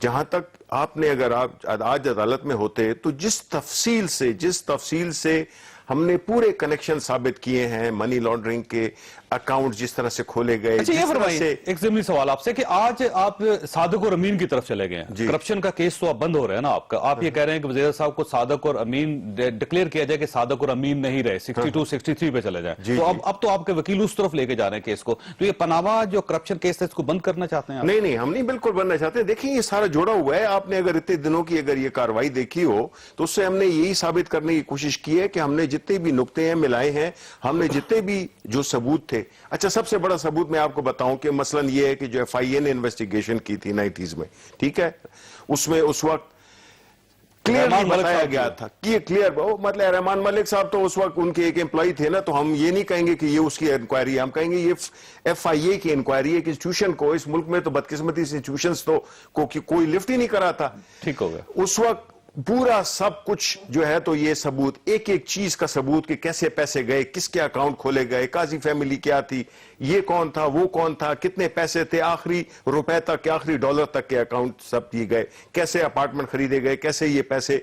جہاں تک آپ نے اگر آپ آج عدالت میں ہوتے تو جس تفصیل سے ہم نے پورے کنیکشن ثابت کیے ہیں، منی لانڈرنگ کے اکاؤنٹ جس طرح سے کھولے گئے، اچھا یہ فرمائیے ایک ضمنی سوال آپ سے کہ آج آپ صادق اور امین کی طرف چلے گئے ہیں، کرپشن کا کیس تو اب بند ہو رہا ہے نا آپ کا، آپ یہ کہہ رہے ہیں کہ وزیر صاحب کو صادق اور امین ڈکلیئر کیا جائے کہ صادق اور امین نہیں رہے، 62 63 پہ چلے جائیں، تو اب تو آپ کے وکیل اس طرف لے کے جا رہے ہیں کیس کو، تو یہ پاناما جو کرپشن کیس ہے اس کو بند کرنا چاہتے ہیں آپ؟ نہیں ہم نہیں بالکل بننا چاہتے. دیکھیں یہ سارا جوڑا ہوا ہے. آپ نے اگر اتنے دنوں کی اگر یہ کاروائی دیکھی ہو تو اس سے ہم نے یہی ثابت کرنے کی کوشش کی ہے کہ ہم نے جتنے بھی نقطے ہیں ملائے ہیں، ہم نے جتنے بھی جو ثبوت تھے. اچھا سب سے بڑا ثبوت میں آپ کو بتاؤں کہ مثلا یہ ہے کہ جو ایف آئی اے نے انویسٹیگیشن کی تھی 90s میں، ٹھیک ہے، اس میں اس وقت کلیئرلی بتایا گیا تھا کہ کلیئر مطلب رحمان ملک صاحب تو اس وقت ان کے ایک امپلائی تھے نا، تو ہم یہ نہیں کہیں گے کہ یہ اس کی انکوائری ہے، ہم کہیں گے یہ ایف آئی اے کی انکوائری ہے کہ انسٹیٹیوشن کو اس ملک میں تو بدقسمتی سے انسٹیٹیوشنز تو کوئی لفٹ ہی نہیں کرا تھا. ٹھیک ہو گیا اس وقت پورا سب کچھ جو ہے تو یہ ثبوت، ایک ایک چیز کا ثبوت کہ کیسے پیسے گئے، کس کے اکاؤنٹ کھولے گئے، قاضی فیملی کیا تھی، یہ کون تھا، وہ کون تھا، کتنے پیسے تھے، آخری روپے تک آخری ڈالر تک کے اکاؤنٹ سب دیے گئے، کیسے اپارٹمنٹ خریدے گئے، کیسے یہ پیسے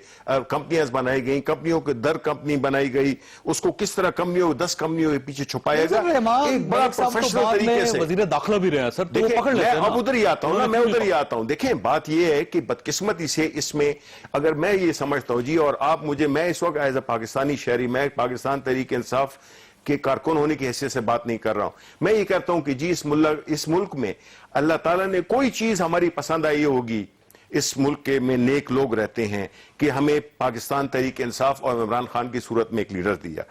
کمپنیاں بنائی گئیں، کمپنیوں کے در کمپنی بنائی گئی، اس کو کس طرح 10 کمپنیوں کے پیچھے چھپایا گیا. ایک بڑا پروفیشنل طریقے سے وزیر داخلہ بھی رہے ہیں سر، تو دیکھیں پکڑ لیتے ہیں میں اب ادھر ہی آتا ہوں نا، میں ادھر ہی آتا ہوں. دیکھیں بات یہ ہے کہ بدقسمتی سے اس میں اگر میں یہ سمجھتا ہوں جی، اور آپ مجھے، میں اس وقت ایز اے پاکستانی شہری، میں پاکستان تحریک انصاف کے کارکن ہونے کی حیثیت سے بات نہیں کر رہا ہوں، میں یہ کہتا ہوں کہ جی اس ملک میں اللہ تعالیٰ نے کوئی چیز ہماری پسند آئی ہوگی، اس ملک کے میں نیک لوگ رہتے ہیں کہ ہمیں پاکستان تحریک انصاف اور عمران خان کی صورت میں ایک لیڈر دیا.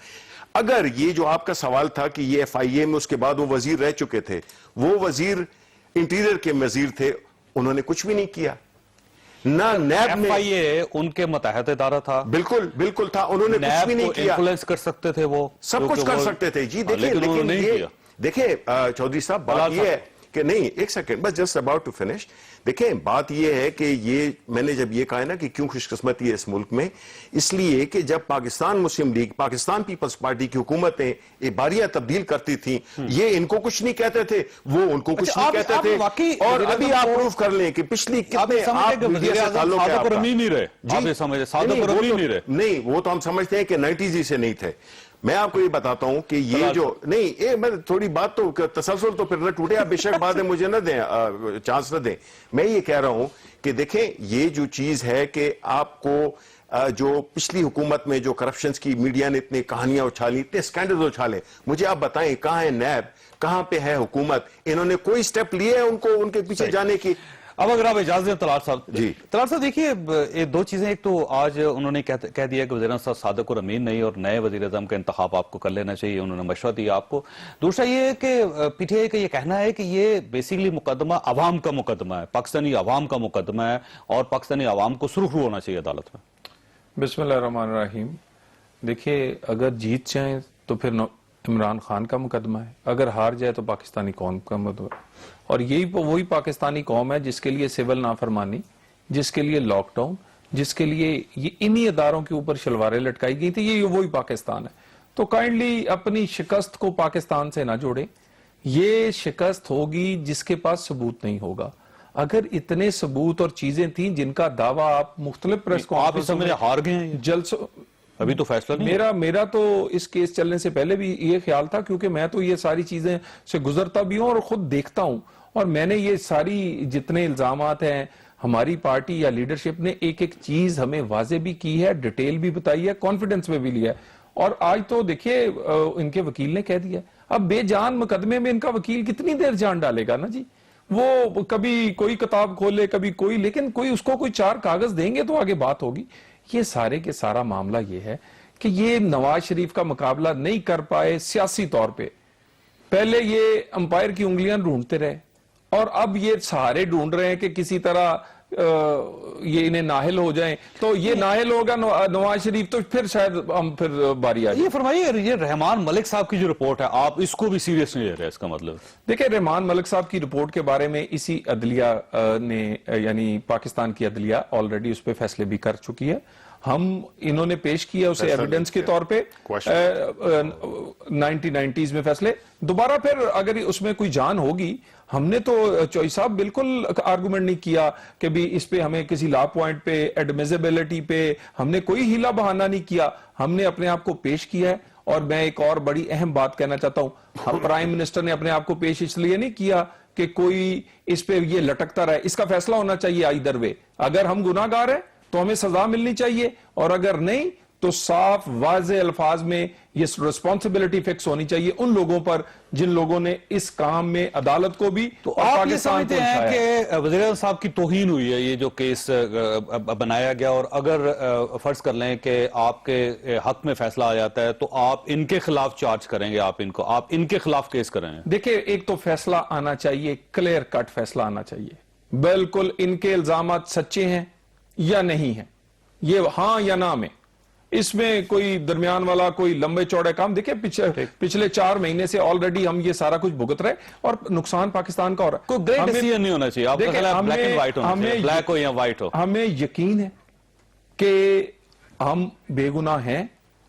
اگر یہ جو آپ کا سوال تھا کہ یہ ایف آئی اے میں اس کے بعد وہ وزیر رہ چکے تھے، وہ وزیر انٹیریئر کے وزیر تھے، انہوں نے کچھ بھی نہیں کیا، نہ نیب ایف آئی اے ان کے متحد ادارہ تھا، بالکل تھا، انہوں نے کچھ بھی نہیں کیا. انفلوئنس کر سکتے تھے، وہ سب کچھ کر سکتے تھے جی. دیکھیں لیکن یہ دیکھیں چودھری صاحب بات یہ ہے کہ نہیں، ایک سیکنڈ بس، جسٹ اباؤٹ ٹو فنش. دیکھیں بات یہ ہے کہ یہ میں نے جب یہ کہا ہے نا کہ کیوں خوش قسمتی ہے اس ملک میں، اس لیے کہ جب پاکستان مسلم لیگ، پاکستان پیپلز پارٹی کی حکومتیں باریاں تبدیل کرتی تھیں، یہ ان کو کچھ نہیں کہتے تھے، وہ ان کو کچھ نہیں کہتے تھے. اور ابھی آپ پروف کر لیں کہ پچھلی کتنے آپ میڈیا سے تعلق ہے آپ کا. نہیں وہ تو ہم سمجھتے ہیں کہ 90s سے نہیں تھے. میں آپ کو یہ بتاتا ہوں کہ یہ جو نہیں، میں تھوڑی بات تو تسلسل تو پھر نہ ٹوٹے، آپ بے شک باتیں مجھے نہ دیں، چانس نہ دیں. میں یہ کہہ رہا ہوں کہ دیکھیں یہ جو چیز ہے کہ آپ کو جو پچھلی حکومت میں جو کرپشنز کی میڈیا نے اتنی کہانیاں اچھالی، اتنے سکینڈلز اچھالے، مجھے آپ بتائیں کہاں ہے نیب، کہاں پہ ہے حکومت؟ انہوں نے کوئی سٹیپ لیے ہیں ان کے پیچھے جانے کی؟ اب اگر آپ اجازت دیں طلعت صاحب، جی طلعت صاحب دیکھیے دو چیزیں، ایک تو آج انہوں نے کہہ دیا کہ وزیر اعظم صادق اور امین نہیں، اور نئے وزیر اعظم کا انتخاب آپ کو کر لینا چاہیے، انہوں نے مشورہ دیا آپ کو. دوسرا یہ ہے کہ پی ٹی آئی کا یہ کہنا ہے کہ یہ بیسیکلی مقدمہ عوام کا مقدمہ ہے، پاکستانی عوام کا مقدمہ ہے، اور پاکستانی عوام کو سرخرو ہونا چاہیے عدالت میں. بسم اللہ الرحمن الرحیم. دیکھیے اگر جیت جائیں تو پھر عمران خان کا مقدمہ ہے، اگر ہار جائے تو پاکستانی قوم کا مقدمہ ہے، اور یہی وہی پاکستانی قوم ہے جس کے لیے سول نافرمانی، جس کے لیے لاک ڈاؤن، جس کے لیے یہ انہی اداروں کے اوپر شلواریں لٹکائی گئی تھی، یہ وہی پاکستان ہے. تو کائنڈلی اپنی شکست کو پاکستان سے نہ جوڑیں. یہ شکست ہوگی جس کے پاس ثبوت نہیں ہوگا. اگر اتنے ثبوت اور چیزیں تھیں جن کا دعویٰ آپ مختلف پریس کانفرنسوں میں ہار گئے ہیں، جلسوں، ابھی تو فیصلہ نہیں. میرا تو اس کیس چلنے سے پہلے بھی یہ خیال تھا، کیونکہ میں تو یہ ساری چیزیں سے گزرتا بھی ہوں اور خود دیکھتا ہوں، اور میں نے یہ ساری جتنے الزامات ہیں ہماری پارٹی یا لیڈرشپ نے ایک ایک چیز ہمیں واضح بھی کی ہے، ڈیٹیل بھی بتائی ہے، کانفیڈنس میں بھی لیا ہے. اور آج تو دیکھیے ان کے وکیل نے کہہ دیا، اب بے جان مقدمے میں ان کا وکیل کتنی دیر جان ڈالے گا نا جی. وہ کبھی کوئی کتاب کھولے، کبھی کوئی، لیکن کوئی اس کو کوئی 4 کاغذ دیں گے تو آگے بات ہوگی. یہ سارے کے سارا معاملہ یہ ہے کہ یہ نواز شریف کا مقابلہ نہیں کر پائے سیاسی طور پہ. پہلے یہ امپائر کی انگلیاں ڈھونڈتے رہے، اور اب یہ سہارے ڈھونڈ رہے ہیں کہ کسی طرح یہ انہیں ناہل ہو جائیں. تو یہ ناہل ہوگا نواز شریف تو پھر شاید ہم پھر باری آ جائے. یہ فرمائیے یہ رحمان ملک صاحب کی جو رپورٹ ہے، آپ اس کو بھی سیریس نہیں لے رہے؟ اس کا مطلب دیکھیں رحمان ملک صاحب کی رپورٹ کے بارے میں اسی عدلیہ نے، یعنی پاکستان کی عدلیہ آلریڈی اس پہ فیصلے بھی کر چکی ہے. ہم انہوں نے پیش کیا اسے ایویڈنس کے طور پہ 1990s میں فیصلے دوبارہ پھر اگر اس میں کوئی جان ہوگی. ہم نے تو چوئی صاحب بالکل آرگومنٹ نہیں کیا کہ بھی اس پہ ہمیں کسی لا پوائنٹ پہ ایڈمیزیبلٹی پہ ہم نے کوئی ہیلا بہانہ نہیں کیا. ہم نے اپنے آپ کو پیش کیا ہے. اور میں ایک اور بڑی اہم بات کہنا چاہتا ہوں, پرائم منسٹر نے اپنے آپ کو پیش اس لیے نہیں کیا کہ کوئی اس پہ یہ لٹکتا رہے. اس کا فیصلہ ہونا چاہیے آئیدر وے. اگر ہم گناہ گار ہیں تو ہمیں سزا ملنی چاہیے, اور اگر نہیں تو صاف واضح الفاظ میں یہ رسپانسبلٹی فکس ہونی چاہیے ان لوگوں پر جن لوگوں نے اس کام میں عدالت کو بھی تو اور آپ یہ پاکستان کو سمجھتے ہیں اٹھایا. کہ وزیر اعظم صاحب کی توہین ہوئی ہے یہ جو کیس بنایا گیا, اور اگر فرض کر لیں کہ آپ کے حق میں فیصلہ آ جاتا ہے تو آپ ان کے خلاف چارج کریں گے, آپ ان کے خلاف کیس کریں گے؟ دیکھیں, ایک تو فیصلہ آنا چاہیے, کلیئر کٹ فیصلہ آنا چاہیے, بالکل ان کے الزامات سچے ہیں یا نہیں ہیں, یہ ہاں یا نہ میں. اس میں کوئی درمیان والا کوئی لمبے چوڑے کام, دیکھیں پچھلے 4 مہینے سے آلریڈی ہم یہ سارا کچھ بھگت رہے اور نقصان پاکستان کا ہو رہا ہے. کوئی گریٹ ڈیسیژن نہیں ہونا چاہیے, آپ کا خیال ہے بلیک اینڈ وائٹ ہونا چاہیے, بلیک ہو یا وائٹ ہو. ہمیں یقین ہے کہ ہم بے گناہ ہیں,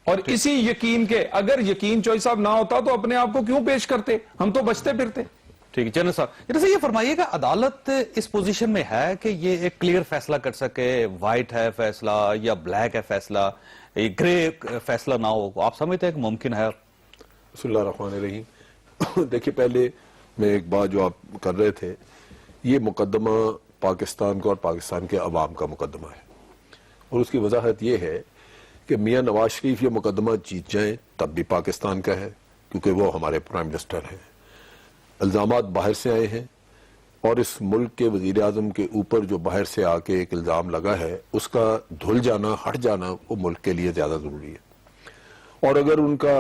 اور اسی یقین کے اگر یقین چوئی صاحب نہ ہوتا تو اپنے آپ کو کیوں پیش کرتے, ہم تو بچتے پھرتے. ٹھیک ہے جنرل صاحب, جیسے یہ فرمائیے کہ عدالت اس پوزیشن میں ہے کہ یہ ایک کلیئر فیصلہ کر سکے, وائٹ ہے فیصلہ یا بلیک ہے فیصلہ, یہ گرے فیصلہ نہ ہو, آپ سمجھتے ہیں کہ ممکن ہے؟ بسم اللہ الرحمن الرحیم. دیکھیے, پہلے میں ایک بات جو آپ کر رہے تھے, یہ مقدمہ پاکستان کا اور پاکستان کے عوام کا مقدمہ ہے, اور اس کی وضاحت یہ ہے کہ میاں نواز شریف یہ مقدمہ جیت جائیں تب بھی پاکستان کا ہے, کیونکہ وہ ہمارے پرائم منسٹر ہیں. الزامات باہر سے آئے ہیں, اور اس ملک کے وزیر اعظم کے اوپر جو باہر سے آ کے ایک الزام لگا ہے اس کا دھل جانا, ہٹ جانا, وہ ملک کے لیے زیادہ ضروری ہے. اور اگر ان کا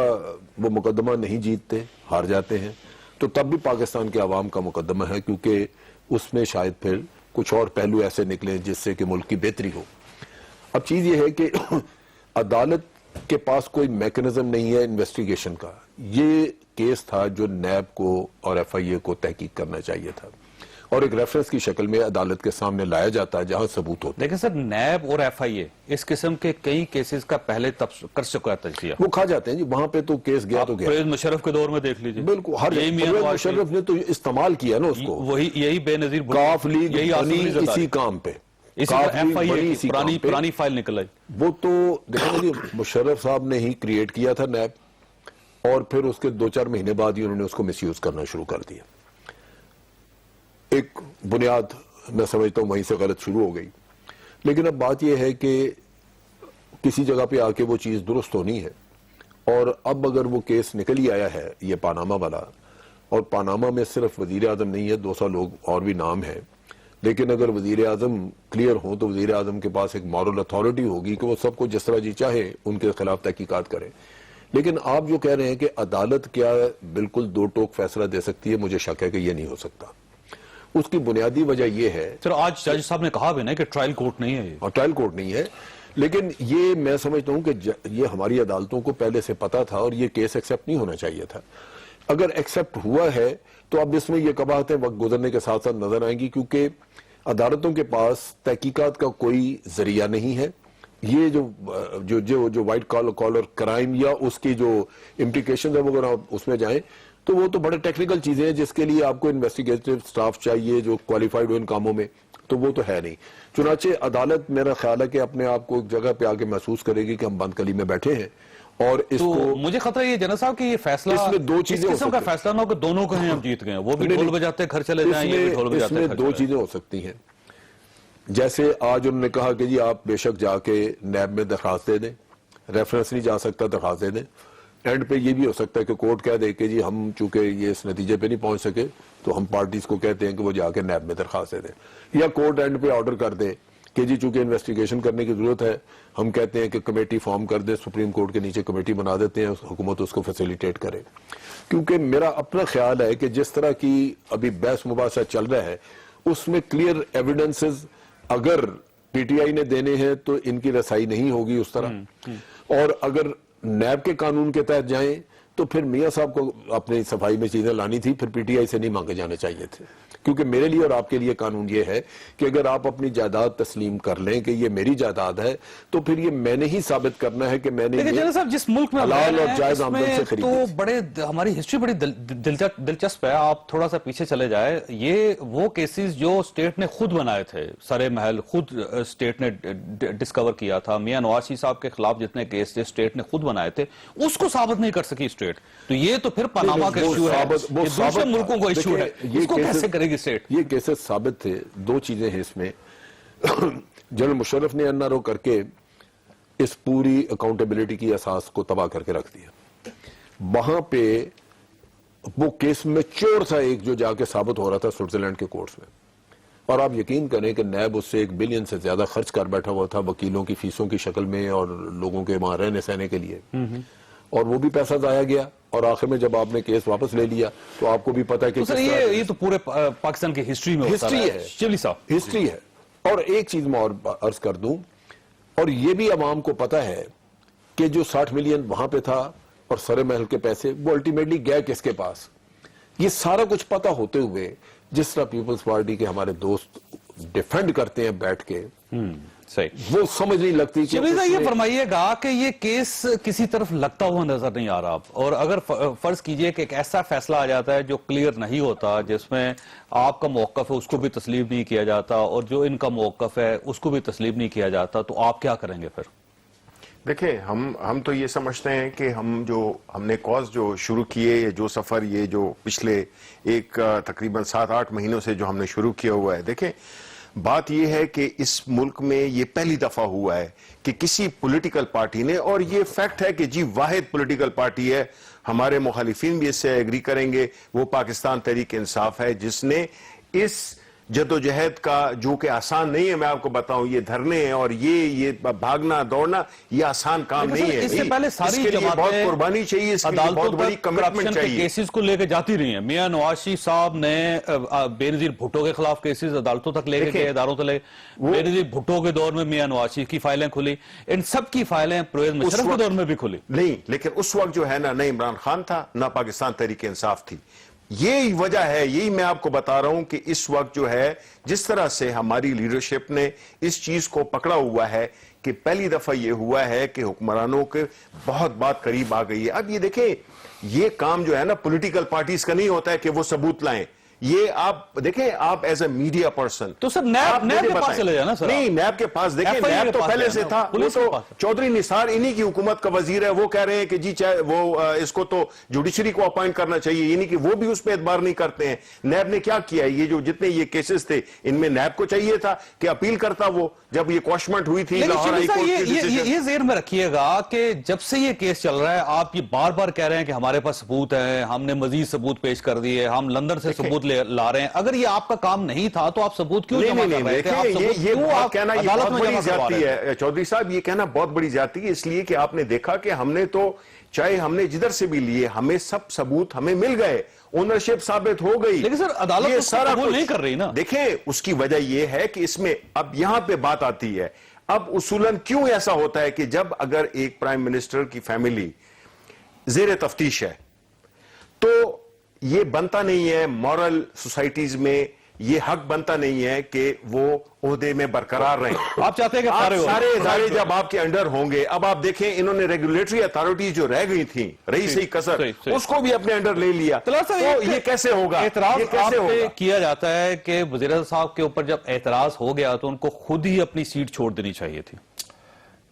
وہ مقدمہ نہیں جیتتے, ہار جاتے ہیں, تو تب بھی پاکستان کے عوام کا مقدمہ ہے, کیونکہ اس میں شاید پھر کچھ اور پہلو ایسے نکلیں جس سے کہ ملک کی بہتری ہو. اب چیز یہ ہے کہ عدالت کے پاس کوئی میکنزم نہیں ہے انویسٹیگیشن کا. یہ کیس تھا جو نیب کو اور ایف آئی اے کو تحقیق کرنا چاہیے تھا, اور ایک ریفرنس کی شکل میں عدالت کے سامنے لایا جاتا ہے جہاں ثبوت ہوتا ہے. لیکن سر, نیب اور ایف آئی اے اس قسم کے کئی کیسز کا پہلے کر چکا ہے تجزیہ, وہ کھا جاتے ہیں جی, وہاں پہ تو کیس گیا تو گیا. پرویز مشرف کے دور میں دیکھ لیجئے, بالکل, پرویز مشرف نے تو استعمال کیا نا اس کو, یہی بے نظیر کاف لیگ بنی اسی کام پہ, ایف آئی اے پرانی فائل نکل آئی. وہ تو دیکھیں جی, مشرف صاحب نے ہی کریٹ کیا تھا نیب, اور پھر اس کے 2-4 مہینے بعد ہی انہوں نے اس کو مس یوز کرنا شروع کر دیا. ایک بنیاد میں سمجھتا ہوں وہیں سے غلط شروع ہو گئی. لیکن اب بات یہ ہے کہ کسی جگہ پہ آ کے وہ چیز درست ہونی ہے, اور اب اگر وہ کیس نکل ہی آیا ہے یہ پاناما والا, اور پاناما میں صرف وزیر اعظم نہیں ہے, 200 لوگ اور بھی نام ہیں, لیکن اگر وزیر اعظم کلیئر ہوں تو وزیر اعظم کے پاس ایک مورل اتھارٹی ہوگی کہ وہ سب کو جس طرح جی چاہے ان کے خلاف تحقیقات کرے. لیکن آپ جو کہہ رہے ہیں کہ عدالت کیا بالکل 2 ٹوک فیصلہ دے سکتی ہے, مجھے شک ہے کہ یہ نہیں ہو سکتا. اس کی بنیادی وجہ یہ ہے, سر آج جج صاحب نے کہا بھی نا کہ ٹرائل کورٹ نہیں ہے, اور ٹرائل کورٹ نہیں ہے, لیکن یہ میں سمجھتا ہوں کہ یہ ہماری عدالتوں کو پہلے سے پتا تھا, اور یہ کیس ایکسیپٹ نہیں ہونا چاہیے تھا. اگر ایکسیپٹ ہوا ہے تو اب اس میں یہ قباحتیں وقت گزرنے کے ساتھ ساتھ نظر آئیں گی, کیونکہ عدالتوں کے پاس تحقیقات کا کوئی ذریعہ نہیں ہے. یہ جو وائٹ کالر کرائم یا اس کی جو امپلیکیشن ہے, وہ اگر آپ اس میں جائیں تو وہ تو بڑے ٹیکنیکل چیزیں ہیں جس کے لیے آپ کو انویسٹیگیٹو سٹاف چاہیے جو کوالیفائڈ ہو ان کاموں میں, تو وہ تو ہے نہیں. چنانچہ عدالت میرا خیال ہے کہ اپنے آپ کو ایک جگہ پہ آگے محسوس کرے گی کہ ہم بند کلی میں بیٹھے ہیں, اور اس کو مجھے خطرہ یہ جنرل صاحب کہ یہ فیصلہ اس میں 2 چیزیں اس قسم کا فیصلہ نہ ہو کہ دونوں کہیں ہم جیت گئے, وہ بھی ڈھول بجاتے گھر چلے جائیں, یہ بھی ڈھول بجاتے اس میں 2 چیزیں ہو سکتی ہیں. جیسے آج انہوں نے کہا کہ جی آپ بے شک جا کے نیب میں درخواست دے دیں, ریفرنس نہیں جا سکتا, درخواست دے دیں. اینڈ پہ یہ بھی ہو سکتا ہے کہ کورٹ کہہ دے کہ جی ہم چونکہ یہ اس نتیجے پہ نہیں پہنچ سکے تو ہم پارٹیز کو کہتے ہیں کہ وہ جا کے نیب میں درخواست دے دیں, یا کورٹ اینڈ پہ آرڈر کر دے کہ جی چونکہ انویسٹیگیشن کرنے کی ضرورت ہے, ہم کہتے ہیں کہ کمیٹی فارم کر دیں, سپریم کورٹ کے نیچے کمیٹی بنا دیتے ہیں, حکومت اس کو فیسیلیٹیٹ کرے. کیونکہ میرا اپنا خیال ہے کہ جس طرح کی ابھی بحث مباحثہ چل رہا ہے اس میں کلیئر ایویڈنسز اگر پی ٹی آئی نے دینے ہیں تو ان کی رسائی نہیں ہوگی اس طرح, اور اگر نیب کے قانون کے تحت جائیں تو پھر میاں صاحب کو اپنی صفائی میں چیزیں لانی تھی, پھر پی ٹی آئی سے نہیں مانگے جانے چاہیے تھے. کیونکہ میرے لیے اور آپ کے لیے قانون یہ ہے کہ اگر آپ اپنی جائیداد تسلیم کر لیں کہ یہ میری جائیداد ہے تو پھر یہ میں نے ہی ثابت کرنا ہے کہ میں نے جنرل صاحب جس ملک میں حلال اور جائز آمدن سے خریدی. تو بڑے ہماری ہسٹری بڑی دلچسپ ہے. آپ تھوڑا سا پیچھے چلے جائے, یہ وہ کیسز جو اسٹیٹ نے خود بنائے تھے, سرے محل خود اسٹیٹ نے ڈسکور کیا تھا, میاں نواز شریف صاحب کے خلاف جتنے کیس تھے اسٹیٹ نے خود بنائے تھے, اس کو ثابت نہیں کر سکی اسٹیٹ. تو یہ تو پھر پاناما کا ایشو ہے, دوسرے ملکوں کو ایشو ہے, اس کو کیسے کرے گی اسٹیٹ؟ یہ کیسز ثابت تھے. دو چیزیں ہیں اس میں. جنرل مشرف نے NRO کر کے اس پوری اکاؤنٹیبلٹی کی اساس کو تباہ کر کے رکھ دیا. وہاں پہ وہ کیس میں چور تھا ایک جو جا کے ثابت ہو رہا تھا سوئٹزرلینڈ کے کورٹس میں, اور آپ یقین کریں کہ نیب اس سے $1 بلین سے زیادہ خرچ کر بیٹھا ہوا تھا وکیلوں کی فیسوں کی شکل میں اور لوگوں کے وہاں رہنے سہنے کے لیے, اور وہ بھی پیسہ ضائع گیا. اور آخر میں جب آپ نے کیس واپس لے لیا تو آپ کو بھی پتا کہ یہ تو پورے پاکستان کی ہسٹری میں ہسٹری ہے, چلی صاحب ہسٹری ہے. اور ایک چیز میں اور عرض کر دوں, اور یہ بھی عوام کو پتا ہے کہ جو 60 ملین وہاں پہ تھا اور سرے محل کے پیسے وہ الٹیمیٹلی گئے کس کے پاس. یہ سارا کچھ پتا ہوتے ہوئے جس طرح پیپلز پارٹی کے ہمارے دوست ڈیفینڈ کرتے ہیں بیٹھ کے, صحیح, وہ سمجھ نہیں لگتی کہ یہ فرمائیے گا کہ یہ کیس کسی طرف لگتا ہوا نظر نہیں آ رہا, اور اگر فرض کیجئے کہ ایک ایسا فیصلہ آ جاتا ہے جو کلیئر نہیں ہوتا, جس میں آپ کا موقف ہے اس کو بھی تسلیم نہیں کیا جاتا اور جو ان کا موقف ہے اس کو بھی تسلیم نہیں کیا جاتا, تو آپ کیا کریں گے پھر؟ دیکھیں, ہم تو یہ سمجھتے ہیں کہ ہم نے کاز جو شروع کیے, جو سفر یہ جو پچھلے تقریباً 7-8 مہینوں سے جو ہم نے شروع کیا ہوا ہے, دیکھیں بات یہ ہے کہ اس ملک میں یہ پہلی دفعہ ہوا ہے کہ کسی پولیٹیکل پارٹی نے, اور یہ فیکٹ ہے کہ جی واحد پولیٹیکل پارٹی ہے, ہمارے مخالفین بھی اس سے ایگری کریں گے, وہ پاکستان تحریک انصاف ہے, جس نے اس جدوجہد کا, جو کہ آسان نہیں ہے, میں آپ کو بتاؤں, یہ دھرنے ہیں اور یہ بھاگنا دوڑنا یہ آسان کام نہیں ہے. اس سے پہلے ساری جماعتیں بہت قربانی چاہیے, اس کے لیے بہت بڑی کمٹمنٹ چاہیے. کیسز کو لے کے جاتی رہی ہیں. میاں نواز شریف صاحب نے بے نظیر بھٹو کے خلاف کیسز عدالتوں تک لے کے گئے, اداروں تک لے. بے نظیر بھٹو کے دور میں میاں نواز شریف کی فائلیں کھلی, ان سب کی فائلیں پرویز مشرف کے دور میں بھی کھلی نہیں, لیکن اس وقت جو ہے نہ عمران خان تھا نہ پاکستان تحریک انصاف تھی. یہی وجہ ہے, یہی میں آپ کو بتا رہا ہوں کہ اس وقت جو ہے جس طرح سے ہماری لیڈرشپ نے اس چیز کو پکڑا ہوا ہے کہ پہلی دفعہ یہ ہوا ہے کہ حکمرانوں کے بہت بات قریب آ گئی ہے. اب یہ دیکھیں, یہ کام جو ہے نا پولیٹیکل پارٹیز کا نہیں ہوتا ہے کہ وہ ثبوت لائیں. یہ آپ دیکھیں, آپ ایز اے میڈیا پرسن تو سر نیب کے پاس چلے جانا سر. نہیں, نیب کے پاس دیکھیں, نیب تو پہلے سے تھا, وہ تو چودھری نثار انہی کی حکومت کا وزیر ہے, وہ کہہ رہے ہیں کہ جی چاہے وہ اس کو تو جوڈیشری کو اپوائنٹ کرنا چاہیے, یعنی کہ وہ بھی اس پہ اعتبار نہیں کرتے ہیں. نیب نے کیا کیا, یہ جو جتنے یہ کیسز تھے ان میں نیب کو چاہیے تھا کہ اپیل کرتا, وہ جب یہ کوشمنٹ ہوئی تھی لاہور ہائی کورٹ کی ڈیسیژن. یہ ذہن میں رکھیے گا کہ جب سے یہ کیس چل رہا ہے آپ یہ بار بار کہہ رہے ہیں کہ ہمارے پاس ثبوت ہیں, ہم نے مزید ثبوت پیش کر دیے, ہم لندن سے ثبوت لا رہے ہیں. اگر یہ آپ کا کام نہیں تھا تو آپ ثبوت کیوں جمع کر رہے تھے؟ یہ بات کہنا یہ بہت بڑی زیادتی ہے چودھری صاحب, یہ کہنا بہت بڑی زیادتی ہے, اس لیے کہ آپ نے دیکھا کہ ہم نے تو چاہے ہم نے جدھر سے بھی لیے, ہمیں سب ثبوت ہمیں مل گئے, اونرشپ ثابت ہو گئی. لیکن سر عدالت اس کو قبول نہیں کر رہی نا. دیکھیں اس کی وجہ یہ ہے کہ اس میں اب یہاں پہ بات آتی ہے, اب اصولاً کیوں ایسا ہوتا ہے کہ جب اگر ایک پرائم منسٹر کی فیملی زیر تفتیش ہے تو یہ بنتا نہیں ہے, مورل سوسائٹیز میں یہ حق بنتا نہیں ہے کہ وہ عہدے میں برقرار رہیں. آپ چاہتے ہیں کہ سارے ادارے جب آپ کے انڈر ہوں گے, اب آپ دیکھیں انہوں نے ریگولیٹری اتھارٹی جو رہ گئی تھیں, رہی صحیح کسر, اس کو بھی اپنے انڈر لے لیا, تو یہ کیسے ہوگا؟ اعتراض کیا جاتا ہے کہ وزیر اعظم صاحب کے اوپر جب اعتراض ہو گیا تو ان کو خود ہی اپنی سیٹ چھوڑ دینی چاہیے تھی.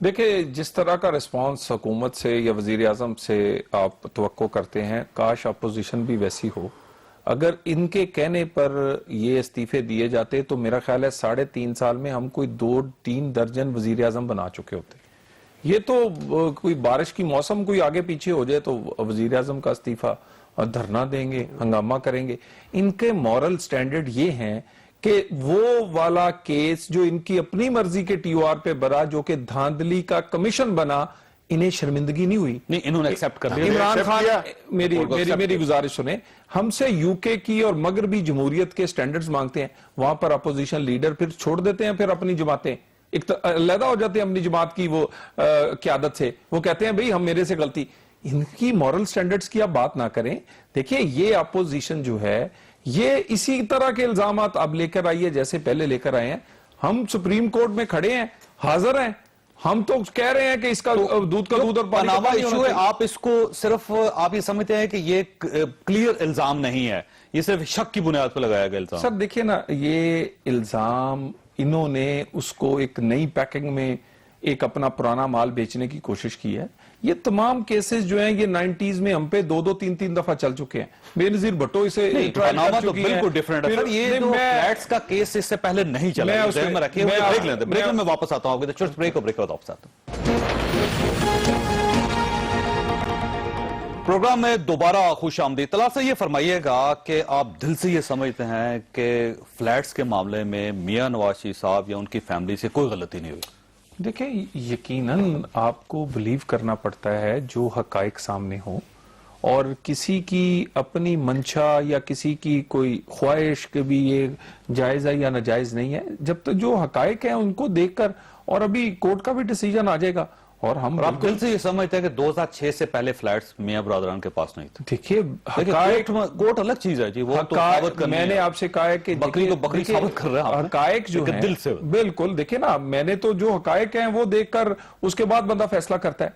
دیکھیں, جس طرح کا ریسپانس حکومت سے یا وزیر اعظم سے آپ توقع کرتے ہیں, کاش اپوزیشن بھی ویسی ہو. اگر ان کے کہنے پر یہ استعفے دیے جاتے تو میرا خیال ہے 3.5 سال میں ہم کوئی 2-3 درجن وزیر اعظم بنا چکے ہوتے. یہ تو کوئی بارش کی موسم کوئی آگے پیچھے ہو جائے تو وزیر اعظم کا استعفا اور دھرنا دیں گے, ہنگامہ کریں گے. ان کے مورل سٹینڈرڈ یہ ہیں کہ وہ والا کیس جو ان کی اپنی مرضی کے ٹی او آر پہ بنا, جو کہ دھاندلی کا کمیشن بنا, انہیں شرمندگی نہیں ہوئی. نہیں, انہوں نے ایکسپٹ کر لیا. عمران خان, میری گزارش سنیں, ہم سے یو کے کی اور مغربی جمہوریت کے سٹینڈرڈز مانگتے ہیں, وہاں پر اپوزیشن لیڈر پھر چھوڑ دیتے ہیں, پھر اپنی جماعتیں علیحدہ ہو جاتے ہیں اپنی جماعت کی وہ قیادت سے, وہ کہتے ہیں بھئی ہم میرے سے غلطی. ان کی مورل سٹینڈرڈز کی آپ بات نہ کریں. دیکھیں, یہ اپوزیشن جو ہے یہ اسی طرح کے الزامات اب لے کر آئیے جیسے پہلے لے کر آئے ہیں. ہم سپریم کورٹ میں کھڑے ہیں, حاضر ہیں, ہم تو کہہ رہے ہیں کہ اس کا دودھ کا دودھ اور پانی کا پاناما پانی ایشو ہونا ہے, چاہیے. آپ اس کو صرف آپ یہ سمجھتے ہیں کہ یہ کلیئر الزام نہیں ہے, یہ صرف شک کی بنیاد پر لگایا گیا الزام؟ سر دیکھیں نا, یہ الزام انہوں نے اس کو ایک نئی پیکنگ میں ایک اپنا پرانا مال بیچنے کی کوشش کی ہے. یہ تمام کیسز جو ہیں یہ 90s میں ہم پہ 2-3 دفعہ چل چکے ہیں. بے نظیر بھٹو اسے ٹرائل پاناما کر تو چکی ہیں. بالکل ڈیفرنٹ ہے سر, یہ جو فلیٹس کا کیس اس سے پہلے نہیں چلا, میں اس ذہن میں رکھیے. میں بریک لیتے ہیں, بریک میں واپس آتا ہوں, بریک کے بعد واپس آتا ہوں. پروگرام میں دوبارہ خوش آمدید. طلعت سے یہ فرمائیے گا کہ آپ دل سے یہ سمجھتے ہیں کہ فلیٹس کے معاملے میں میاں نواز شریف صاحب یا ان کی فیملی سے کوئی غلطی نہیں ہوئی؟ دیکھیں, یقیناً آپ کو بلیو کرنا پڑتا ہے جو حقائق سامنے ہوں, اور کسی کی اپنی منشا یا کسی کی کوئی خواہش کہ بھی یہ جائز ہے یا ناجائز نہیں ہے, جب تک جو حقائق ہیں ان کو دیکھ کر, اور ابھی کورٹ کا بھی ڈیسیجن آ جائے گا. اور ہم آپ دل سے یہ سمجھتے ہیں کہ 2006 سے پہلے فلیٹس میاں برادران کے پاس نہیں تھے؟ دیکھیے حقائق, کورٹ الگ چیز ہے جی, وہ تو ثابت کرنی ہے. میں نے آپ سے کہا ہے کہ بکری کو بکری ثابت کر رہے ہیں آپ, حقائق جو ہیں دل سے. بالکل دیکھیں نا, میں نے تو جو حقائق ہیں وہ دیکھ کر اس کے بعد بندہ فیصلہ کرتا ہے.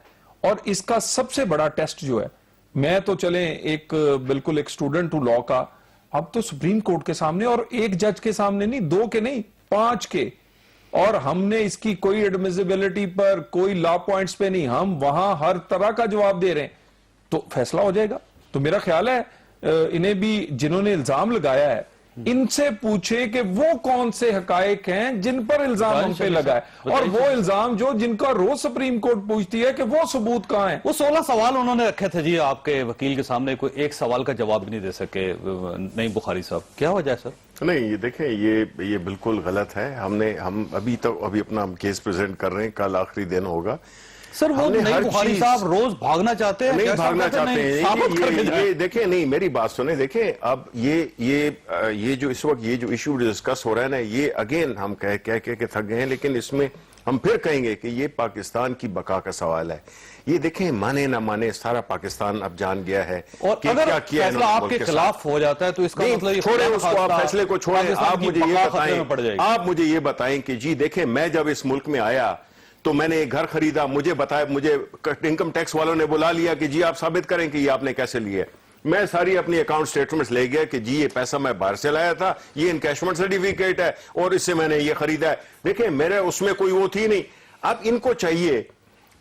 اور اس کا سب سے بڑا ٹیسٹ جو ہے, میں تو چلیں ایک بالکل ایک اسٹوڈنٹ ہوں لا کا, اب تو سپریم کورٹ کے سامنے, اور ایک جج کے سامنے نہیں, 2 کے نہیں, 5 کے, اور ہم نے اس کی کوئی ایڈمیسیبلٹی پر, کوئی لا پوائنٹس پہ نہیں, ہم وہاں ہر طرح کا جواب دے رہے ہیں, تو فیصلہ ہو جائے گا. تو میرا خیال ہے انہیں بھی جنہوں نے الزام لگایا ہے ان سے پوچھیں کہ وہ کون سے حقائق ہیں جن پر الزام ہم پہ لگا ہے, اور وہ الزام جو جن کا روز سپریم کورٹ پوچھتی ہے کہ وہ ثبوت کہاں ہیں. وہ 16 سوال انہوں نے رکھے تھے جی آپ کے وکیل کے سامنے, کوئی ایک سوال کا جواب بھی نہیں دے سکے نعیم بخاری صاحب, کیا وجہ ہے سر؟ نہیں, یہ دیکھیں, یہ بالکل غلط ہے. ہم ابھی اپنا کیس پریزنٹ کر رہے ہیں, کل آخری دن ہوگا. سر وہ نعیم بخاری صاحب روز بھاگنا چاہتے ہیں, نہیں بھاگنا چاہتے ہیں. یہ دیکھیں, نہیں میری بات سنیں, دیکھیں اب یہ جو اس وقت یہ جو ایشو ڈسکس ہو رہا ہے نا, یہ اگین ہم کہہ کے تھک گئے ہیں, لیکن اس میں ہم پھر کہیں گے کہ یہ پاکستان کی بقا کا سوال ہے. یہ دیکھیں, مانے نہ مانے سارا پاکستان اب جان گیا ہے, اور اگر فیصلہ آپ کے خلاف ہو جاتا ہے تو اس کا مطلب چھوڑیں اس کو, آپ فیصلے کو چھوڑیں. آپ مجھے یہ بتائیں کہ جی دیکھیں, میں جب اس ملک میں آیا تو میں نے ایک گھر خریدا, مجھے انکم ٹیکس والوں نے بلا لیا کہ جی آپ ثابت کریں کہ یہ آپ نے کیسے لیا. میں ساری اپنی اکاؤنٹ سٹیٹمنٹس لے گیا کہ جی یہ پیسہ میں باہر سے لایا تھا, یہ انکیشمنٹ سرٹیفکیٹ ہے, اور اس سے میں نے یہ خریدا ہے. دیکھیں میرے اس میں کوئی وہ تھی نہیں. اب ان کو چاہیے,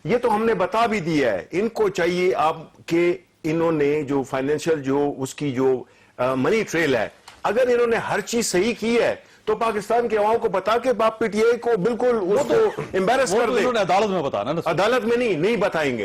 یہ تو ہم نے بتا بھی دیا ہے, ان کو چاہیے اب کہ انہوں نے جو فائنینشیل جو اس کی جو منی ٹریل ہے, اگر انہوں نے ہر چیز صحیح کی ہے تو پاکستان کے عوام کو بتا کے باپ پی ٹی آئی کو بالکل اس کو امبیرس کر دے. عدالت میں بتانا نا, عدالت میں نہیں بتائیں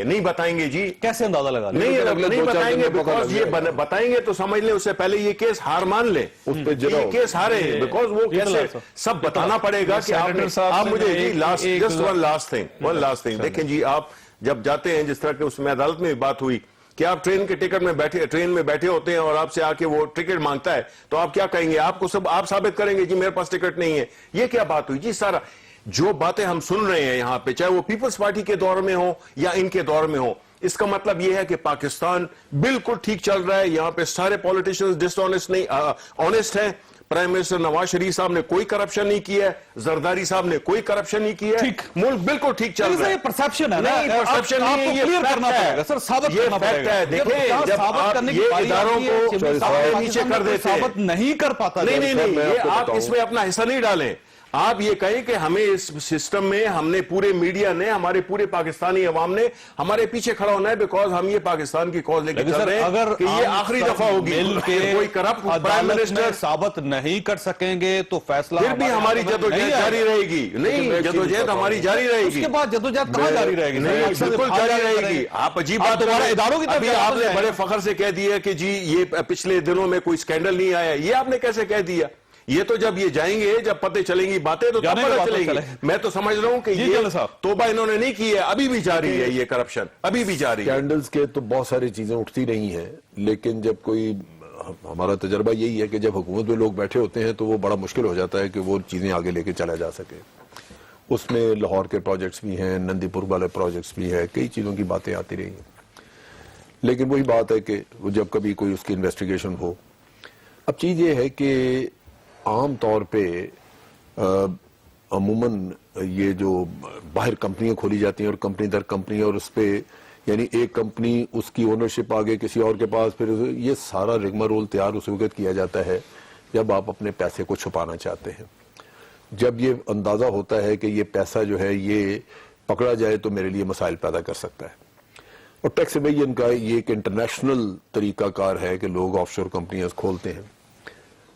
گے جی. کیسے اندازہ لگا نہیں بتائیں گے, بیکاز یہ بتائیں گے تو سمجھ لیں اس سے پہلے یہ کیس ہار مان لیں, یہ کیس ہارے, بیکاز وہ کیسے سب بتانا پڑے گا کہ آپ مجھے جی جسٹ ون لاسٹ تھنگ دیکھیں جی, آپ جب جاتے ہیں جس طرح کہ اس میں عدالت میں بات ہوئی کہ آپ ٹرین کے ٹکٹ میں بیٹھے ہوتے ہیں اور آپ سے آ کے وہ ٹکٹ مانگتا ہے, تو آپ کیا کہیں گے؟ آپ کو سب آپ ثابت کریں گے جی میرے پاس ٹکٹ نہیں ہے. یہ کیا بات ہوئی جی؟ سارا جو باتیں ہم سن رہے ہیں یہاں پہ, چاہے وہ پیپلز پارٹی کے دور میں ہو یا ان کے دور میں ہو, اس کا مطلب یہ ہے کہ پاکستان بالکل ٹھیک چل رہا ہے. یہاں پہ سارے پولیٹیشنز ڈس آنےسٹ نہیں, آنےسٹ ہیں. پرائم منسٹر نواز شریف صاحب نے کوئی کرپشن نہیں کیا ہے, زرداری صاحب نے کوئی کرپشن نہیں کیا ہے, ملک بالکل ٹھیک چل رہا ہے. یہ پرسپشن ہے نا, پرسپشن نہیں ہے, یہ کرنا پڑے گا سر, ثابت کرنا پڑے گا. دیکھیں جب آپ یہ اداروں کو نیچے کر دیتے ہیں, ثابت نہیں کر پاتا, نہیں یہ آپ اس میں اپنا حصہ نہیں ڈالیں. آپ یہ کہیں کہ ہمیں اس سسٹم میں ہم نے پورے میڈیا نے, ہمارے پورے پاکستانی عوام نے ہمارے پیچھے کھڑا ہونا ہے, بیکاز ہم یہ پاکستان کی کاز لے کے چل رہے ہیں کہ یہ آخری دفعہ ہوگی. کوئی کرپٹ پرائم منسٹر ثابت نہیں کر سکیں گے تو فیصلہ پھر بھی ہماری جدوجہد جاری رہے گی. نہیں, جدوجہد ہماری جاری رہے گی. اس کے بعد جدوجہد کہاں جاری رہے گی؟ نہیں, بالکل جاری رہے گی. آپ عجیب بات اداروں کی ابھی آپ نے بڑے فخر سے کہہ دیا کہ جی یہ پچھلے دنوں میں کوئی اسکینڈل نہیں آیا. یہ آپ نے کیسے کہہ دیا؟ یہ تو جب یہ جائیں گے, جب پتہ چلیں گی باتیں, تو تب پتہ چلیں گی. میں تو سمجھ رہا ہوں کہ یہ توبہ انہوں نے نہیں کی ہے, ابھی بھی جاری ہے یہ کرپشن, ابھی بھی جاری ہے. اسکینڈلز کے تو بہت ساری چیزیں اٹھتی رہی ہیں, لیکن جب کوئی, ہمارا تجربہ یہی ہے کہ جب حکومت میں لوگ بیٹھے ہوتے ہیں تو وہ بڑا مشکل ہو جاتا ہے کہ وہ چیزیں آگے لے کے چلا جا سکے. اس میں لاہور کے پروجیکٹس بھی ہیں, نندی پور والے پروجیکٹس بھی ہیں, کئی چیزوں کی باتیں آتی رہی ہیں. لیکن وہی بات ہے کہ جب کبھی کوئی اس کی انویسٹیگیشن ہو اب چیز یہ ہے کہ عام طور پہ عموماً یہ جو باہر کمپنیاں کھولی جاتی ہیں اور کمپنی در کمپنی اور اس پہ یعنی ایک کمپنی اس کی اونرشپ آگے کسی اور کے پاس، پھر یہ سارا رگمارول تیار اس وقت کیا جاتا ہے جب آپ اپنے پیسے کو چھپانا چاہتے ہیں. جب یہ اندازہ ہوتا ہے کہ یہ پیسہ جو ہے یہ پکڑا جائے تو میرے لیے مسائل پیدا کر سکتا ہے. اور ٹیکس ایویژن کا یہ ایک انٹرنیشنل طریقہ کار ہے کہ لوگ آف شور کمپنیاں کھولتے ہیں،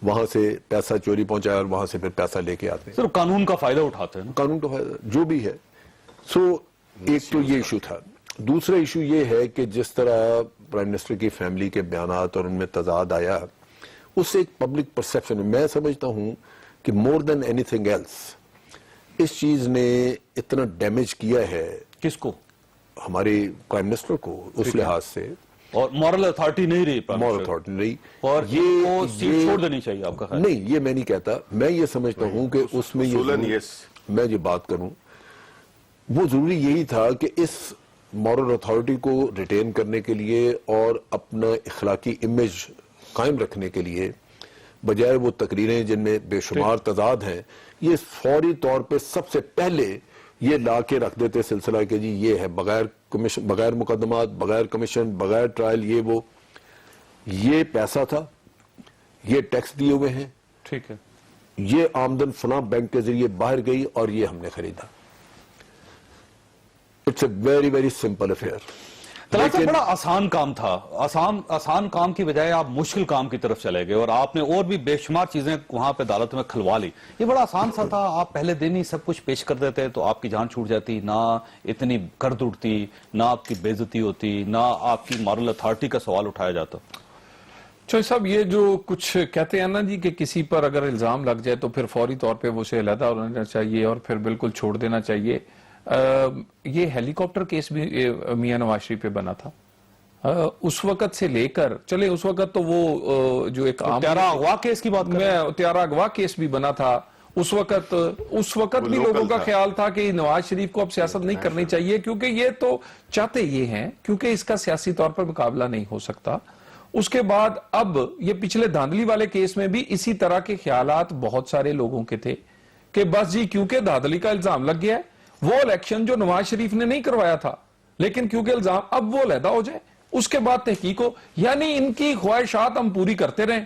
وہاں سے پیسہ چوری پہنچایا اور وہاں سے پھر پیسہ لے کے آتے ہیں. صرف قانون کا فائدہ اٹھاتے ہیں. قانون کا فائدہ جو بھی ہے. سو ایک تو یہ ایشو تھا. دوسرا ایشو یہ ہے کہ جس طرح پرائم منسٹر کی فیملی کے بیانات اور ان میں تضاد آیا، اس سے ایک پبلک پرسیپشن میں سمجھتا ہوں کہ مور دین اینی تھنگ ایلس اس چیز نے اتنا ڈیمیج کیا ہے. کس کو؟ ہمارے پرائم منسٹر کو اس لحاظ سے. اور مورل اتھارٹی نہیں رہی، مورل اتھارٹی نہیں، اور یہ سیٹ چھوڑ دینی چاہیے آپ کا خیال؟ نہیں، یہ میں نہیں کہتا. میں یہ سمجھتا ہوں کہ اس میں میں جو بات کروں وہ ضروری یہی تھا کہ اس مورل اتھارٹی کو ریٹین کرنے کے لیے اور اپنا اخلاقی امیج قائم رکھنے کے لیے بجائے وہ تقریریں جن میں بے شمار تضاد ہیں، یہ فوری طور پہ سب سے پہلے یہ لا کے رکھ دیتے سلسلہ کہ جی یہ ہے بغیر مقدمات، بغیر کمیشن، بغیر ٹرائل، یہ وہ، یہ پیسہ تھا، یہ ٹیکس دیے ہوئے ہیں، ٹھیک ہے، یہ آمدن فلاں بینک کے ذریعے باہر گئی اور یہ ہم نے خریدا. It's a very very simple affair. Talat صاحب بڑا آسان کام تھا. آسان کام کی بجائے آپ مشکل کام کی طرف چلے گئے اور آپ نے اور بھی بے شمار چیزیں وہاں پہ عدالت میں کھلوا لی. یہ بڑا آسان سا تھا، آپ پہلے دن ہی سب کچھ پیش کر دیتے تو آپ کی جان چھوٹ جاتی، نہ اتنی گرد اٹھتی، نہ آپ کی بے عزتی ہوتی، نہ آپ کی مورل اتھارٹی کا سوال اٹھایا جاتا. چوہے صاحب یہ جو کچھ کہتے ہیں نا جی کہ کسی پر اگر الزام لگ جائے تو پھر فوری طور پہ وہ اسے علیحدہ ہونا چاہیے اور پھر بالکل چھوڑ دینا چاہیے. یہ ہیلی کاپٹر کیس بھی میاں نواز شریف پہ بنا تھا. اس وقت سے لے کر چلے اس وقت تو وہ جو ایک طیارہ اغوا کیس کی بات کر رہے ہیں، طیارہ اغوا کیس بھی بنا تھا. اس وقت بھی لوگوں کا خیال تھا کہ نواز شریف کو اب سیاست نہیں کرنی چاہیے کیونکہ یہ تو چاہتے یہ ہیں کیونکہ اس کا سیاسی طور پر مقابلہ نہیں ہو سکتا. اس کے بعد اب یہ پچھلے دھاندلی والے کیس میں بھی اسی طرح کے خیالات بہت سارے لوگوں کے تھے کہ بس جی کیونکہ دھاندلی کا الزام لگ گیا ہے، وہ الیکشن جو نواز شریف نے نہیں کروایا تھا لیکن کیونکہ الزام اب وہ علیحدہ ہو جائے، اس کے بعد تحقیق ہو. یعنی ان کی خواہشات ہم پوری کرتے رہیں.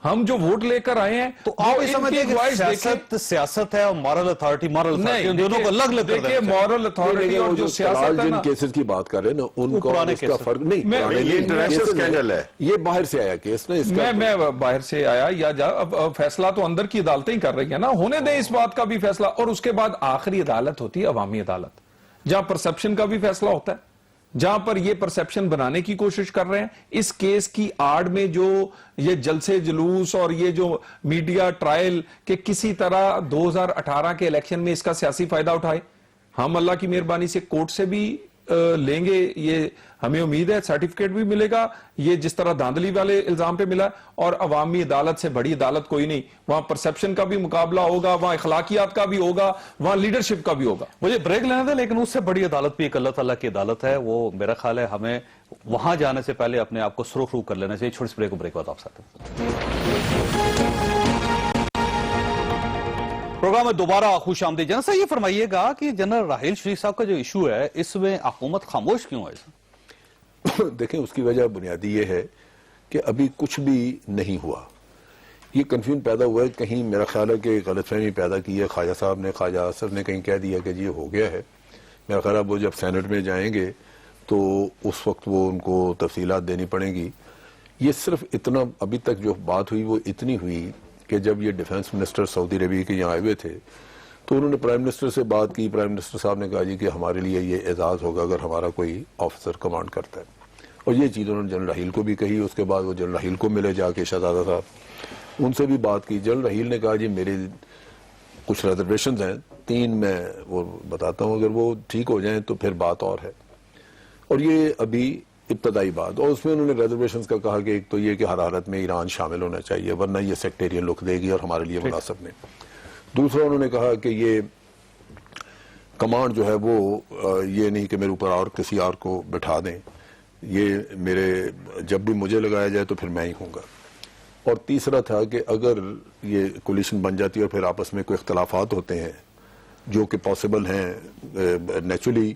ہم جو ووٹ لے کر آئے ہیں تو آپ سمجھتے ہیں سیاست ہے اور مورل اتھارٹی دونوں کو الگ الگ دیکھیں. مورل اتھارٹی اور جو سیاست ہے جن کیسز کی بات کر رہے ہیں نا ان کو اس کا فرق نہیں. یہ باہر سے آیا کیس نا، میں باہر سے آیا یا فیصلہ تو اندر کی عدالتیں کر رہی ہیں نا، ہونے دیں اس بات کا بھی فیصلہ. اور اس کے بعد آخری عدالت ہوتی ہے عوامی عدالت، جہاں پرسپشن کا بھی فیصلہ ہوتا ہے، جہاں پر یہ پرسپشن بنانے کی کوشش کر رہے ہیں. اس کیس کی آڑ میں جو یہ جلسے جلوس اور یہ جو میڈیا ٹرائل کہ کسی طرح 2018 کے الیکشن میں اس کا سیاسی فائدہ اٹھائے، ہم اللہ کی مہربانی سے کورٹ سے بھی لیں گے، یہ ہمیں امید ہے سرٹیفکیٹ بھی ملے گا، یہ جس طرح دھاندلی والے الزام پہ ملا. اور عوامی عدالت سے بڑی عدالت کوئی نہیں، وہاں پرسپشن کا بھی مقابلہ ہوگا، وہاں اخلاقیات کا بھی ہوگا، وہاں لیڈرشپ کا بھی ہوگا. مجھے بریک لینا تھا لیکن اس سے بڑی عدالت بھی ایک اللہ تعالیٰ کی عدالت ہے. وہ میرا خیال ہے ہمیں وہاں جانے سے پہلے اپنے آپ کو سرخرو کر لینا چاہیے. چھوٹی سی بریک بعد آپ ساتھ پروگرام میں دوبارہ خوش آمدید. جنرل صاحب یہ فرمائیے گا کہ جنرل راحیل شریف صاحب کا جو ایشو ہے اس میں حکومت خاموش کیوں ہے؟ دیکھیں اس کی وجہ بنیادی یہ ہے کہ ابھی کچھ بھی نہیں ہوا. یہ کنفیوژن پیدا ہوا ہے، کہیں میرا خیال ہے کہ غلط فہمی پیدا کی ہے خواجہ صاحب نے، خواجہ آصف نے کہیں کہہ دیا کہ جی ہو گیا ہے. میرا خیال ہے وہ جب سینٹ میں جائیں گے تو اس وقت وہ ان کو تفصیلات دینی پڑیں گی. یہ صرف اتنا ابھی تک جو بات ہوئی وہ اتنی ہوئی کہ جب یہ ڈیفنس منسٹر سعودی عربیہ کے یہاں آئے ہوئے تھے تو انہوں نے پرائم منسٹر سے بات کی. پرائم منسٹر صاحب نے کہا جی کہ ہمارے لیے یہ اعزاز ہوگا اگر ہمارا کوئی آفیسر کمانڈ کرتا ہے. اور یہ چیز انہوں نے جنرل راحیل کو بھی کہی. اس کے بعد وہ جنرل راحیل کو ملے جا کے شہزادہ صاحب، ان سے بھی بات کی. جنرل راحیل نے کہا جی میرے کچھ ریزرویشنز ہیں 3، میں وہ بتاتا ہوں، اگر وہ ٹھیک ہو جائیں تو پھر بات اور ہے. اور یہ ابھی ابتدائی بات، اور اس میں انہوں نے ریزرویشنز کا کہا کہ ایک تو یہ کہ ہر حالت میں ایران شامل ہونا چاہیے ورنہ یہ سیکٹیرین لک دے گی اور ہمارے لیے مناسب نہیں. دوسرا انہوں نے کہا کہ یہ کمانڈ جو ہے وہ یہ نہیں کہ میرے اوپر اور کسی اور کو بٹھا دیں، یہ میرے جب بھی مجھے لگایا جائے تو پھر میں ہی ہوں گا. اور تیسرا تھا کہ اگر یہ کولیشن بن جاتی ہے اور پھر آپس میں کوئی اختلافات ہوتے ہیں جو کہ پاسبل ہیں، نیچرلی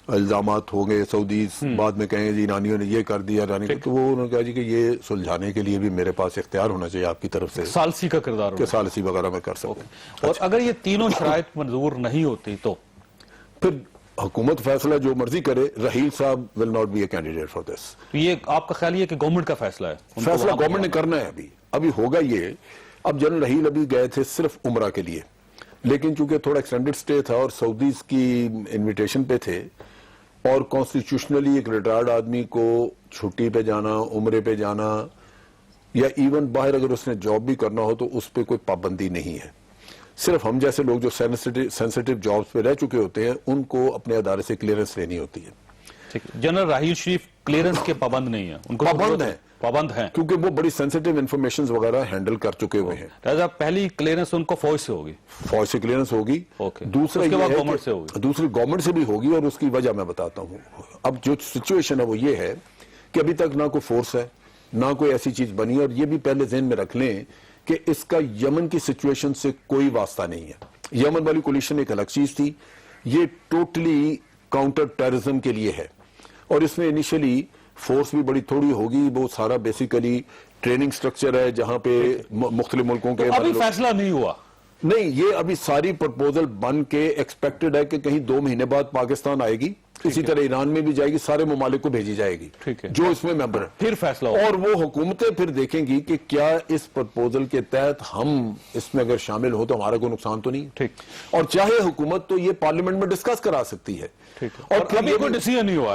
الزامات ہوں گے، سعودیز بعد میں کہیں جی ایرانیوں نے یہ کر دیا، تو وہ انہوں نے کہا جی کہ یہ سلجھانے کے لیے بھی میرے پاس اختیار ہونا چاہیے آپ کی طرف سے ثالثی کا کردار کہ ثالثی وغیرہ میں کر سکوں. اور اگر یہ تینوں شرائط منظور نہیں ہوتی تو پھر حکومت فیصلہ جو مرضی کرے، رحیل صاحب will not be a candidate for this. یہ آپ کا خیال یہ کہ گورنمنٹ کا فیصلہ ہے؟ ان کو فیصلہ وہاں گورنمنٹ نے کرنا ہے. ابھی ہوگا یہ. اب جنرل رحیل ابھی گئے تھے صرف عمرہ کے لیے، لیکن چونکہ تھوڑا ایکسٹینڈڈ سٹے تھا اور سعودیز کی انویٹیشن پہ تھے، اور کانسٹیٹیوشنلی ایک ریٹائرڈ آدمی کو چھٹی پہ جانا، عمرے پہ جانا، یا ایون باہر اگر اس نے جاب بھی کرنا ہو تو اس پہ کوئی پابندی نہیں ہے. صرف ہم جیسے لوگ جو سینسٹیو جابز پہ رہ چکے ہوتے ہیں ان کو اپنے ادارے سے کلیئرنس لینی ہوتی ہے. جنرل راحیل شریف کلیئرنس کے پابند نہیں ہیں؟ ان کو پابند ہیں کیونکہ وہ بڑی سینسٹیو انفارمیشنز وغیرہ ہینڈل کر چکے ہوئے ہیں. لہذا پہلی کلیئرنس ان کو فوج سے ہوگی. فوج سے کلیئرنس ہوگی. دوسرا اس کے بعد یہ ہے گورنمنٹ سے کہ ہوگی. دوسری گورنمنٹ سے بھی ہوگی، اور اس کی وجہ میں بتاتا ہوں. اب جو سچویشن ہے وہ یہ ہے کہ ابھی تک نہ کوئی فورس ہے، نہ کوئی ایسی چیز بنی ہے. اور یہ بھی پہلے ذہن میں رکھ لیں کہ اس کا یمن کی سچویشن سے کوئی واسطہ نہیں ہے. یمن والی کولیشن ایک الگ چیز تھی، یہ ٹوٹلی کاؤنٹر ٹیررزم کے لیے ہے، اور اس میں انیشلی فورس بھی بڑی تھوڑی ہوگی. وہ سارا بیسیکلی ٹریننگ سٹرکچر ہے جہاں پہ مختلف ملکوں کے ابھی فیصلہ نہیں ہوا. نہیں، یہ ابھی ساری پرپوزل بن کے ایکسپیکٹڈ ہے کہ کہیں 2 مہینے بعد پاکستان آئے گی، اسی طرح ایران میں بھی جائے گی، سارے ممالک کو بھیجی جائے گی جو اس میں ممبر ہے. پھر فیصلہ ہوگا اور وہ حکومتیں پھر دیکھیں گی کہ کیا اس پرپوزل کے تحت ہم اس میں اگر شامل ہو تو ہمارا کوئی نقصان تو نہیں. اور چاہے حکومت تو یہ پارلیمنٹ میں ڈسکس کرا سکتی ہے. اور ابھی کوئی ڈیسیژن نہیں ہوا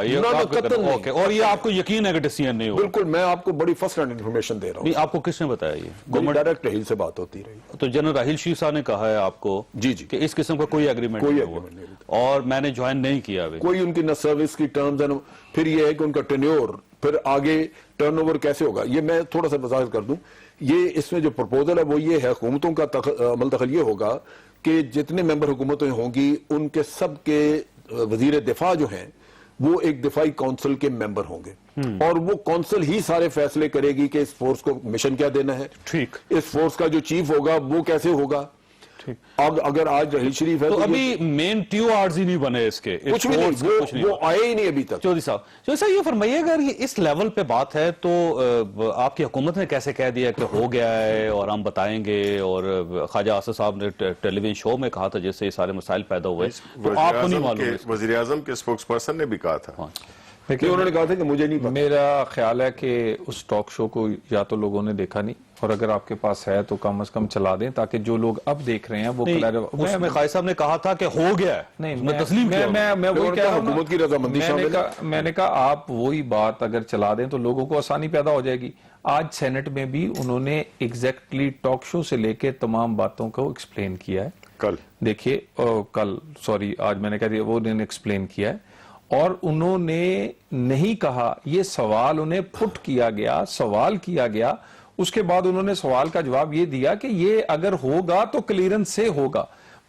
اور یہ آپ کو یقین ہے کہ ڈیسیژن نہیں ہوا؟ بالکل، میں آپ کو بڑی فرسٹ ہینڈ انفارمیشن دے رہا ہوں. آپ کو کس نے بتایا یہ؟ گورنمنٹ ڈائریکٹ رحیل سے بات ہوتی رہی. تو جنرل راحیل شریف صاحب نے کہا ہے آپ کو کہ اس قسم کا کوئی ایگریمنٹ نہیں ہوا اور میں نے جوائن نہیں کیا ابھی. کوئی ان کی نہ سروس کی ٹرمز ہیں، پھر یہ ہے کہ ان کا ٹینیور، پھر آگے ٹرن اوور کیسے ہوگا. یہ میں تھوڑا سا وضاحت کر دوں. یہ اس میں جو پرپوزل ہے وہ یہ ہے، حکومتوں کا عمل دخل یہ ہوگا کہ جتنے ممبر حکومتیں ہوں گی ان کے سب کے وزیر دفاع جو ہیں وہ ایک دفاعی کونسل کے ممبر ہوں گے، اور وہ کونسل ہی سارے فیصلے کرے گی کہ اس فورس کو مشن کیا دینا ہے. اس فورس کا جو چیف ہوگا وہ کیسے ہوگا. اب اگر آج رحیل شریف ہے تو ابھی مین ٹیو آرز ہی نہیں بنے اس کے، کچھ بھی نہیں، وہ آئے ہی نہیں ابھی تک. چودھری صاحب یہ فرمائیے، اگر یہ اس لیول پہ بات ہے تو آپ کی حکومت نے کیسے کہہ دیا کہ ہو گیا ہے اور ہم بتائیں گے، اور خواجہ آصف صاحب نے ٹیلی ویژن شو میں کہا تھا جس سے یہ سارے مسائل پیدا ہوئے، تو آپ کو نہیں معلوم؟ وزیر اعظم کے اسپوکس پرسن نے بھی کہا تھا. انہوں نے کہا تھا کہ مجھے نہیں پتا. میرا خیال ہے کہ اس ٹاک شو کو یا تو لوگوں نے دیکھا نہیں، اور اگر آپ کے پاس ہے تو کم از کم چلا دیں تاکہ جو لوگ اب دیکھ رہے ہیں وہ اس میں قائد صاحب نے کہا تھا کہ ہو گیا ہے. نہیں، میں تسلیم کیا، میں وہی کہہ رہا ہوں، حکومت کی رضامندی شامل ہے. میں نے کہا آپ وہی بات اگر چلا دیں تو لوگوں کو آسانی پیدا ہو جائے گی. آج سینٹ میں بھی انہوں نے ایگزیکٹلی ٹاک شو سے لے کے تمام باتوں کو ایکسپلین کیا ہے. کل دیکھیے آج میں نے کہا وہ انہوں نے ایکسپلین کیا ہے، اور انہوں نے نہیں کہا، یہ سوال انہیں پٹ کیا گیا، سوال کیا گیا، اس کے بعد انہوں نے سوال کا جواب یہ دیا کہ یہ اگر ہوگا تو کلیئرنس سے ہوگا.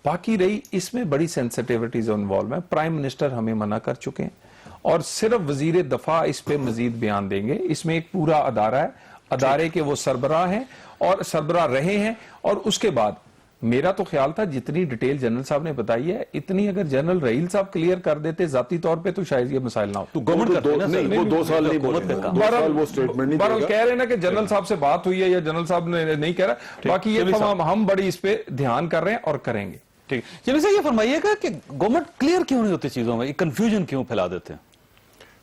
باقی رہی اس میں بڑی سینسٹیوٹیز انوالو ہیں. پرائم منسٹر ہمیں منع کر چکے ہیں، اور صرف وزیر دفاع اس پہ مزید بیان دیں گے. اس میں ایک پورا ادارہ ہے، ادارے کے وہ سربراہ ہیں اور سربراہ رہے ہیں. اور اس کے بعد میرا تو خیال تھا جتنی ڈیٹیل جنرل صاحب نے بتائی ہے اتنی اگر جنرل رحیل صاحب کلیئر کر دیتے ذاتی طور پہ تو شاید یہ مسائل نہ ہو. تو گورنمنٹ وہ 2 سال نہیں بولے، 2 سال وہ اسٹیٹمنٹ نہیں بہرحال کہہ رہے ہیں نا کہ جنرل صاحب سے بات ہوئی ہے یا جنرل صاحب نے نہیں کہہ رہا. باقی یہ تمام ہم بڑی اس پہ دھیان کر رہے ہیں اور کریں گے. ٹھیک. جنرل صاحب یہ فرمائیے گا کہ گورنمنٹ کلیئر کیوں نہیں ہوتی چیزوں میں، کنفیوژن کیوں پھیلا دیتے ہیں؟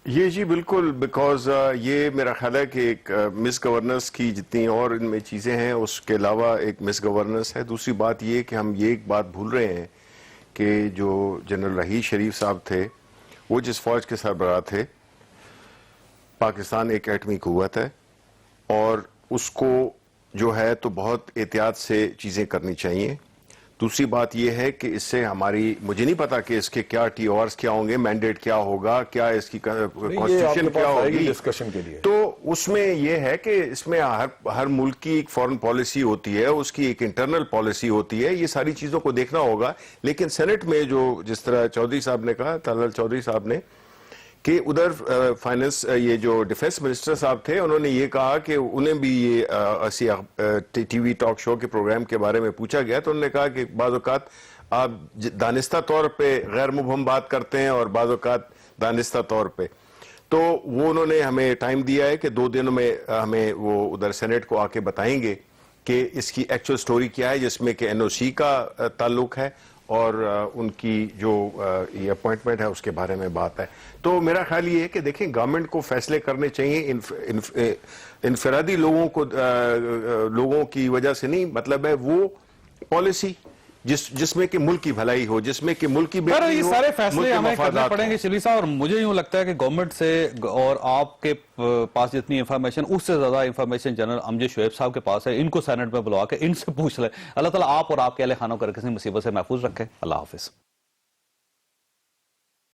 یہ جی بالکل، بیکاز یہ میرا خیال ہے کہ ایک مس گورننس کی جتنی اور ان میں چیزیں ہیں اس کے علاوہ ایک مس گورننس ہے. دوسری بات یہ کہ ہم یہ ایک بات بھول رہے ہیں کہ جو جنرل رحیل شریف صاحب تھے وہ جس فوج کے سربراہ تھے، پاکستان ایک ایٹمی قوت ہے اور اس کو جو ہے تو بہت احتیاط سے چیزیں کرنی چاہیے. دوسری بات یہ ہے کہ اس سے مجھے نہیں پتا کہ اس کے کیا ٹی آرز کیا ہوں گے، مینڈیٹ کیا ہوگا، کیا اس کی کانسٹیٹیوشن کیا ہوگی ڈسکشن کے لیے. تو اس میں یہ ہے کہ اس میں ہر ملک کی ایک فورن پالیسی ہوتی ہے، اس کی ایک انٹرنل پالیسی ہوتی ہے، یہ ساری چیزوں کو دیکھنا ہوگا. لیکن سینٹ میں جو جس طرح چودھری صاحب نے کہا، طلال چودھری صاحب نے، کہ ادھر فائنانس یہ جو ڈیفنس منسٹر صاحب تھے انہوں نے یہ کہا کہ انہیں بھی یہ ایسی ٹی وی ٹاک شو کے پروگرام کے بارے میں پوچھا گیا تو انہوں نے کہا کہ بعض اوقات آپ دانستہ طور پہ غیر مبہم بات کرتے ہیں اور بعض اوقات دانستہ طور پہ. تو وہ انہوں نے ہمیں ٹائم دیا ہے کہ 2 دنوں میں ہمیں وہ ادھر سینٹ کو آ کے بتائیں گے کہ اس کی ایکچوئل سٹوری کیا ہے, جس میں کہ این او سی کا تعلق ہے اور ان کی جو یہ اپوائنٹمنٹ ہے اس کے بارے میں بات ہے. تو میرا خیال یہ ہے کہ دیکھیں گورنمنٹ کو فیصلے کرنے چاہیے انفرادی لوگوں کی وجہ سے نہیں, مطلب ہے وہ پالیسی جس میں کہ ملک کی بھلائی ہو, جس میں کہ ملک کی پر بہتری یہ ہو, سارے ملک فیصلے کے ہمیں کرنے مفادات پڑیں گے ہوں. شبلی صاحب, اور مجھے یوں لگتا ہے کہ گورنمنٹ سے اور آپ کے پاس جتنی انفارمیشن اس سے زیادہ انفارمیشن جنرل امجد شعیب صاحب کے پاس ہے. ان کو سینٹ میں بلوا کے ان سے پوچھ لیں. اللہ تعالیٰ آپ اور آپ کے اہل خانوں کو کسی مصیبت سے محفوظ رکھے. اللہ حافظ.